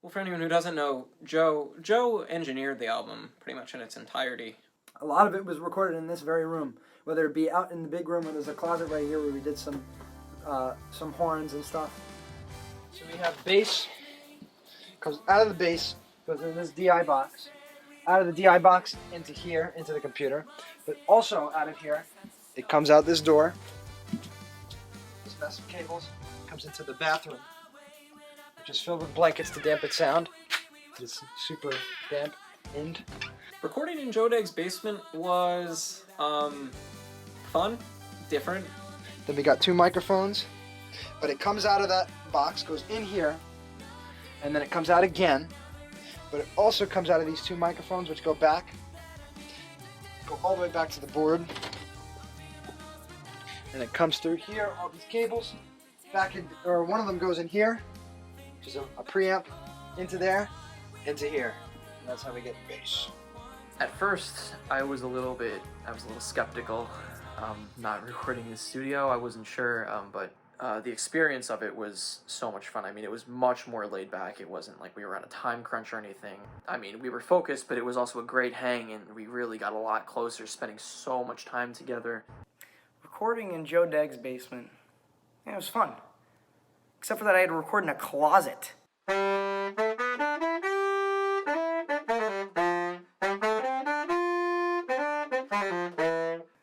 Well, for anyone who doesn't know, Joe engineered the album pretty much in its entirety. A lot of it was recorded in this very room, whether it be out in the big room where there's a closet right here where we did some horns and stuff. So we have bass, comes out of the bass, goes in this DI box, out of the DI box into here, into the computer, but also out of here, it comes out this door, this mess of cables, comes into the bathroom, which is filled with blankets to dampen sound. It's super damp. And recording in Joe Deg's basement was fun, different. Then we got 2 microphones, but it comes out of that box, goes in here, and then it comes out again, but it also comes out of these 2 microphones, which go back, go all the way back to the board, and it comes through here, all these cables, back in, or one of them goes in here, which is a preamp, into there, into here, and that's how we get bass. At first, I was a little skeptical, not recording in the studio. I wasn't sure, but the experience of it was so much fun. I mean, it was much more laid back. It wasn't like we were on a time crunch or anything. I mean, we were focused, but it was also a great hang, and we really got a lot closer, spending so much time together. Recording in Joe Deg's basement, yeah, it was fun. Except for that I had to record in a closet.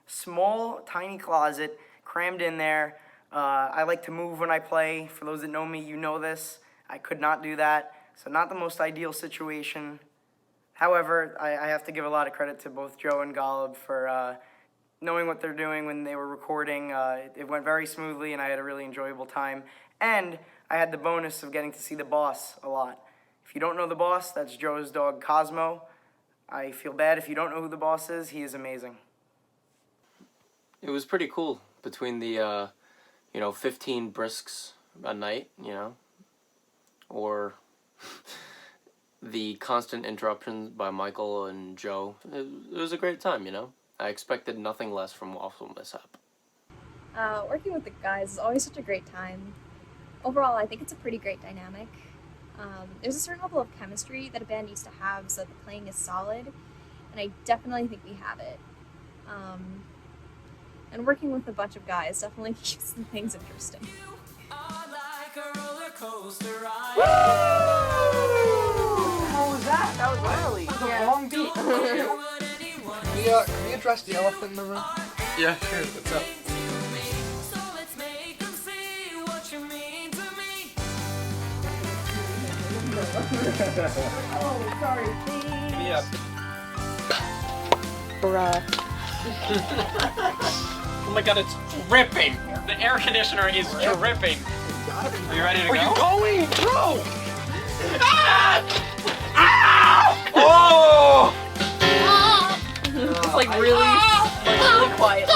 Small, tiny closet, crammed in there. I like to move when I play. For those that know me, you know this. I could not do that, so not the most ideal situation. However, I have to give a lot of credit to both Joe and Golub for knowing what they're doing when they were recording. It went very smoothly, and I had a really enjoyable time. And I had the bonus of getting to see the boss a lot. If you don't know the boss, that's Joe's dog, Cosmo. I feel bad if you don't know who the boss is. He is amazing. It was pretty cool between the, 15 brisks a night, or the constant interruptions by Michael and Joe. It was a great time, I expected nothing less from Waffle Mishap. Working with the guys is always such a great time. Overall, I think it's a pretty great dynamic. There's a certain level of chemistry that a band needs to have so that the playing is solid, and I definitely think we have it. And working with a bunch of guys definitely keeps things interesting. Woo! What was that? That was gnarly. That was a long beat. Can we address the elephant in the room? Yeah, sure. What's up? Oh, sorry. Yeah. Bruh. Oh my god, it's dripping! The air conditioner is dripping! Are you ready to go? Are you going? Bro! Ah! Ah! Oh! It's like really quiet.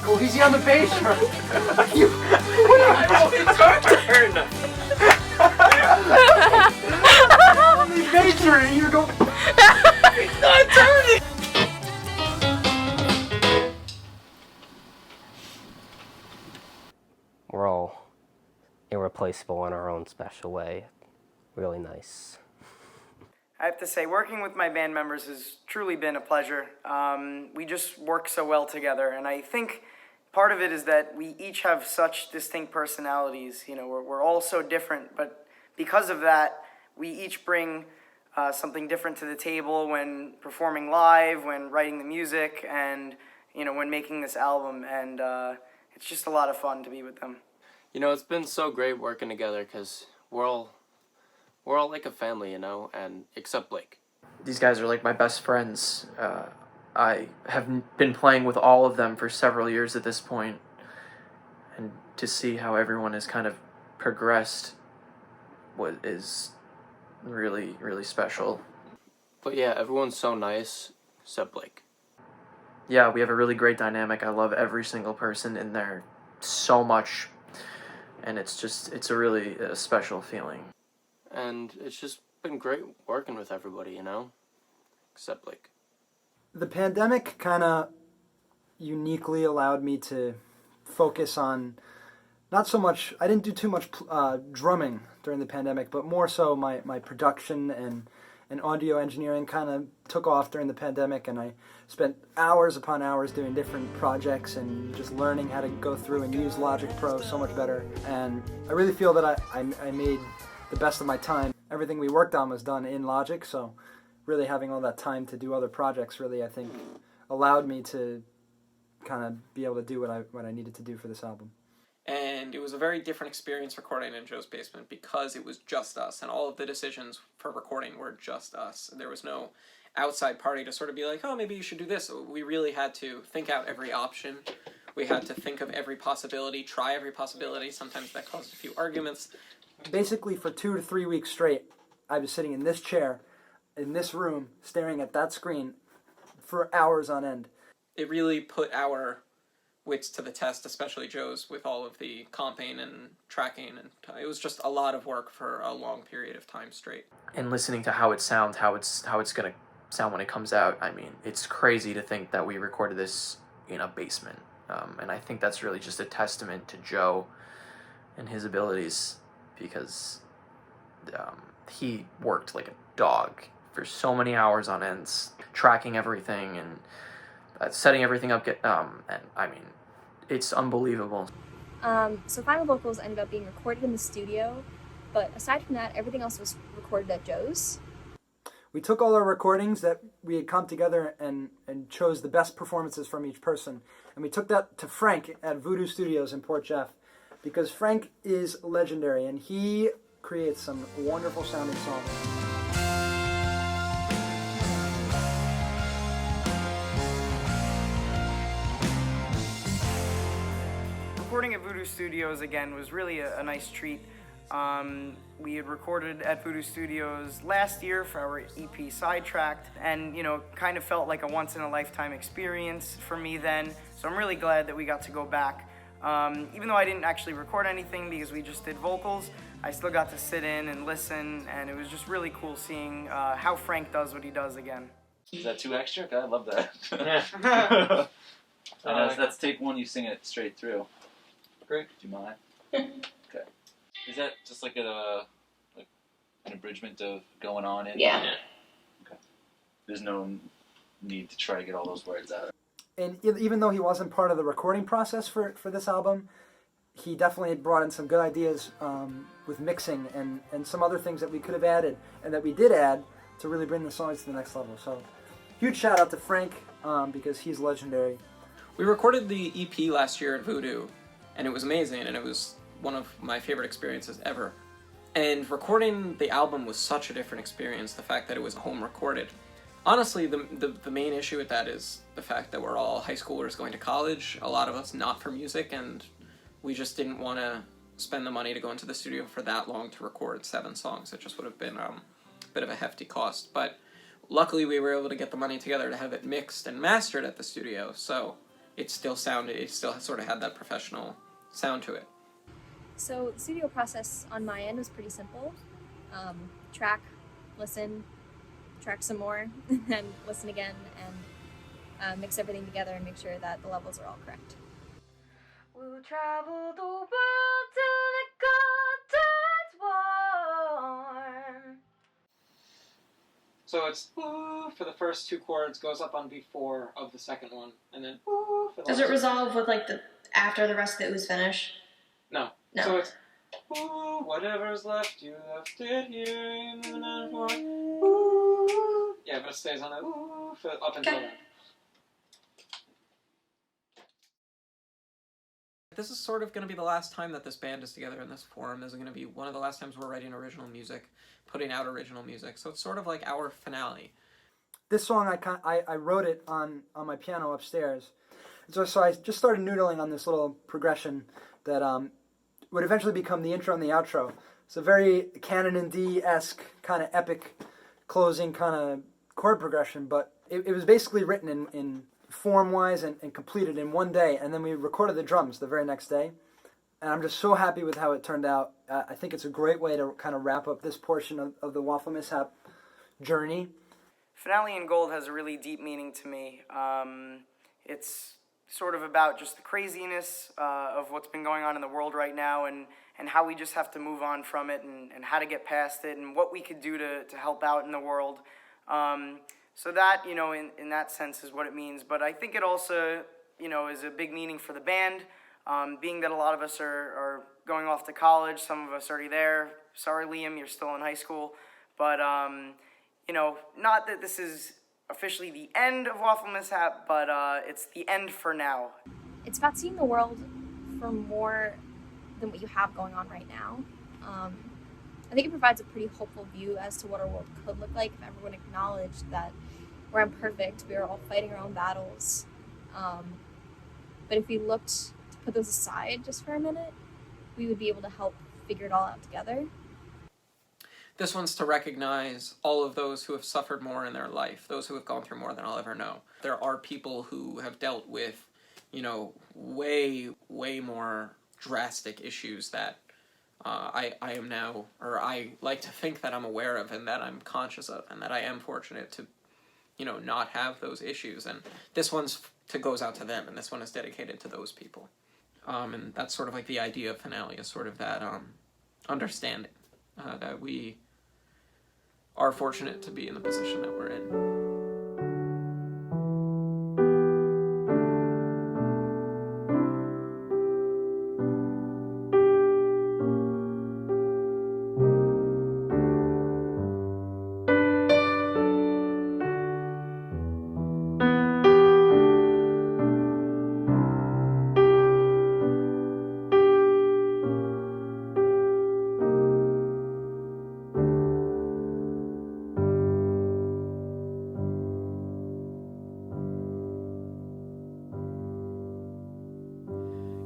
Oh, he's on the bass drum. It's our turn! The bass drum, you go. It's not turning! We're all irreplaceable in our own special way. Really nice. I have to say, working with my band members has truly been a pleasure. We just work so well together, and I think part of it is that we each have such distinct personalities. We're all so different, but because of that, we each bring something different to the table when performing live, when writing the music, and when making this album. And it's just a lot of fun to be with them. It's been so great working together because we're all like a family, and except Blake. These guys are like my best friends. I have been playing with all of them for several years at this point, and to see how everyone has kind of progressed is really, really special. But yeah, everyone's so nice, except Blake. Yeah, we have a really great dynamic. I love every single person in there so much, and it's a really special feeling. And it's just been great working with everybody, except Blake. The pandemic kind of uniquely allowed me to focus on not so much, I didn't do too much drumming during the pandemic, but more so my production and audio engineering kind of took off during the pandemic, and I spent hours upon hours doing different projects and just learning how to go through and use Logic Pro so much better. And I really feel that I made the best of my time. Everything we worked on was done in Logic, so really having all that time to do other projects really, I think, allowed me to kind of be able to do what I needed to do for this album. And it was a very different experience recording in Joe's basement because it was just us, and all of the decisions for recording were just us. There was no outside party to sort of be like, oh, maybe you should do this. We really had to think out every option. We had to think of every possibility, try every possibility. Sometimes that caused a few arguments. Basically, for 2 to 3 weeks straight, I was sitting in this chair, in this room, staring at that screen for hours on end. It really put our wits to the test, especially Joe's, with all of the comping and tracking, and it was just a lot of work for a long period of time straight. And listening to how it sounds, how it's gonna sound when it comes out, I mean, it's crazy to think that we recorded this in a basement, and I think that's really just a testament to Joe and his abilities, because he worked like a dog for so many hours on ends, tracking everything and setting everything up. And I mean, it's unbelievable. So final vocals ended up being recorded in the studio, but aside from that, everything else was recorded at Joe's. We took all our recordings that we had come together and chose the best performances from each person, and we took that to Frank at Voodoo Studios in Port Jeff, because Frank is legendary and he creates some wonderful sounding songs. Recording at Voodoo Studios again was really a nice treat. We had recorded at Voodoo Studios last year for our EP Sidetracked, and kind of felt like a once-in-a-lifetime experience for me then, so I'm really glad that we got to go back. Even though I didn't actually record anything because we just did vocals, I still got to sit in and listen, and it was just really cool seeing how Frank does what he does again. Is that too extra? I love that. That's take one, you sing it straight through. Great. Do you mind? Okay. Is that just like an abridgment of going on in? Yeah. Okay. There's no need to try to get all those words out. And even though he wasn't part of the recording process for this album, he definitely brought in some good ideas with mixing and some other things that we could have added and that we did add to really bring the songs to the next level. So huge shout out to Frank because he's legendary. We recorded the EP last year at Voodoo, and it was amazing, and it was one of my favorite experiences ever. And recording the album was such a different experience, the fact that it was home recorded. Honestly, the main issue with that is the fact that we're all high schoolers going to college, a lot of us not for music, and we just didn't want to spend the money to go into the studio for that long to record 7 songs. It just would have been a bit of a hefty cost. But luckily we were able to get the money together to have it mixed and mastered at the studio, so it still sort of had that professional sound to it. So the studio process on my end was pretty simple. Track, listen, track some more, and then listen again, and mix everything together and make sure that the levels are all correct. We'll travel the world till the gold turns warm. So it's woo for the first 2 chords, goes up on B4 of the second one, and then woo for the Does it resolve with after the rest of it was finished? No. No. So it's woo, whatever's left, you left it here in the 9/4. Woo. Yeah, but it stays on that woo for up until then. This is sort of going to be the last time that this band is together in this form. This is going to be one of the last times we're writing original music, putting out original music. So it's sort of like our finale. This song, I wrote it on my piano upstairs. So I just started noodling on this little progression that would eventually become the intro and the outro. It's a very Canon in D-esque kind of epic closing kind of chord progression, but it was basically written in form-wise and completed in one day, and then we recorded the drums the very next day. And I'm just so happy with how it turned out. I think it's a great way to kind of wrap up this portion of the Waffle Mishap journey. Finale in Gold has a really deep meaning to me. It's sort of about just the craziness of what's been going on in the world right now, and how we just have to move on from it, and how to get past it, and what we could do to help out in the world. So that, in that sense is what it means. But I think it also, is a big meaning for the band, being that a lot of us are going off to college, some of us already there. Sorry, Liam, you're still in high school. But, not that this is officially the end of Waffle Mishap, but it's the end for now. It's about seeing the world for more than what you have going on right now. I think it provides a pretty hopeful view as to what our world could look like if everyone acknowledged that we're imperfect, we are all fighting our own battles. But if we looked to put those aside just for a minute, we would be able to help figure it all out together. This one's to recognize all of those who have suffered more in their life, those who have gone through more than I'll ever know. There are people who have dealt with, way, way more drastic issues that I am now, or I like to think that I'm aware of and that I'm conscious of, and that I am fortunate to, not have those issues. And this one's goes out to them, and this one is dedicated to those people. And that's sort of like the idea of finale, is sort of that understanding that we are fortunate to be in the position that we're in.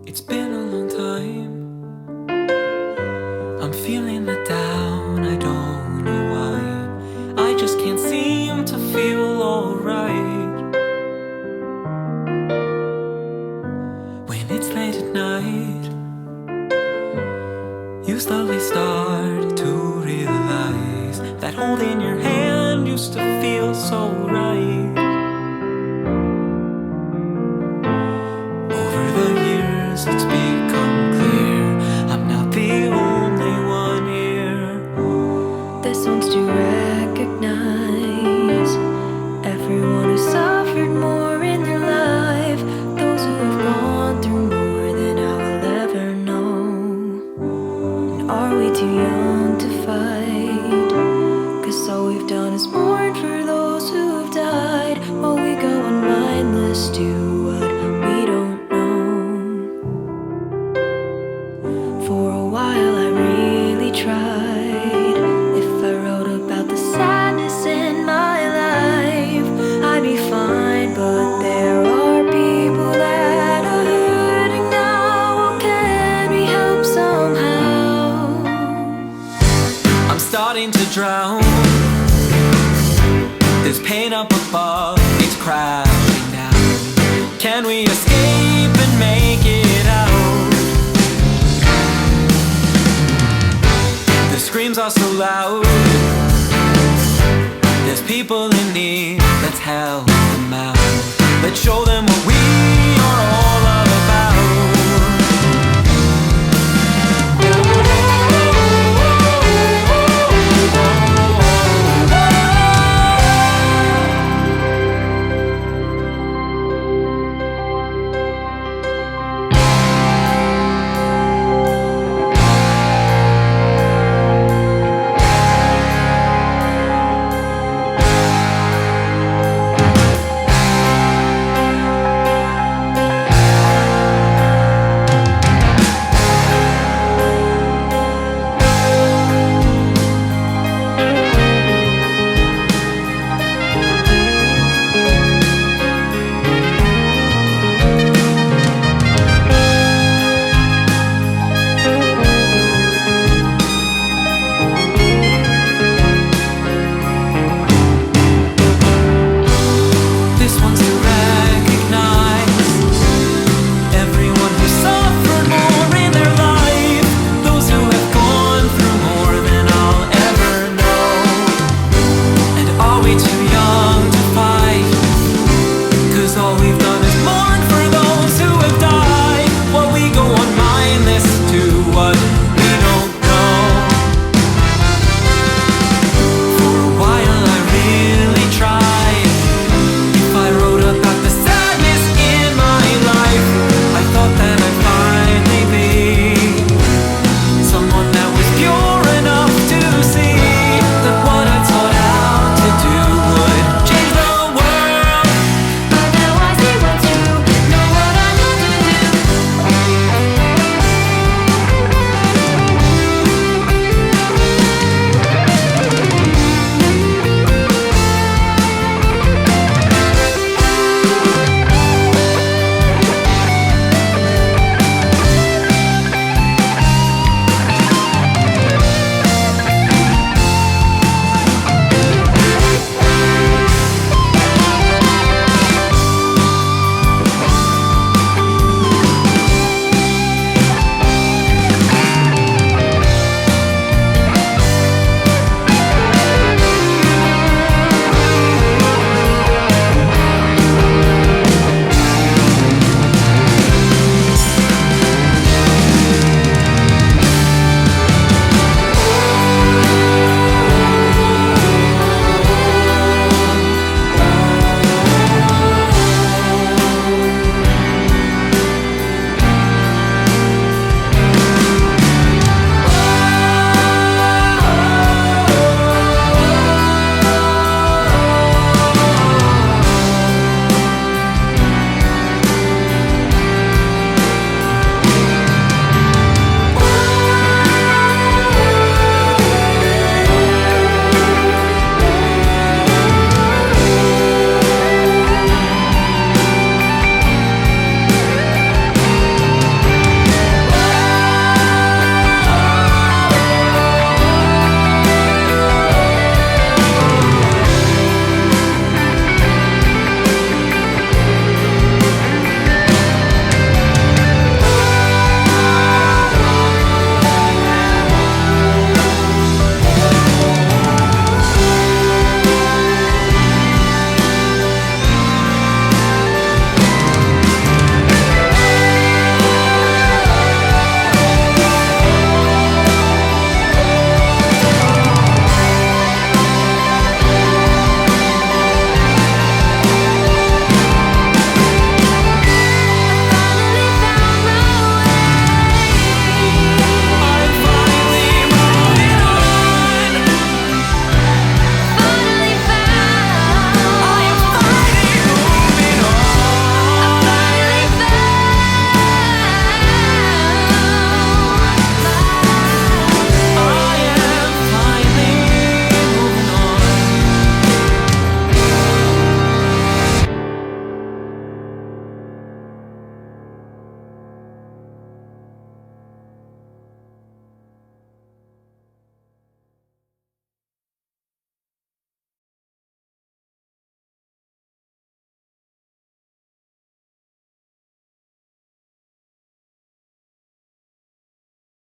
It's been a long time. I'm feeling let down, I don't know why. I just can't seem to feel alright. When it's late at night, you slowly start to realize that holding your hand used to feel so right. It's become clear I'm not the only one here. This one's to recognize everyone who suffered more in their life, those who have gone through more than I will ever know. And are we too young to fight? 'Cause all we've done is mourn for those who have died, while we go on mindless to what we don't. For a while I really tried. If I wrote about the sadness in my life, I'd be fine. But there are people that are hurting now. Oh, can we help somehow? I'm starting to drown. There's pain up above, it's crashing down. Can we escape and make it out? Screams are so loud. There's people in need, let's help them out. Let's show them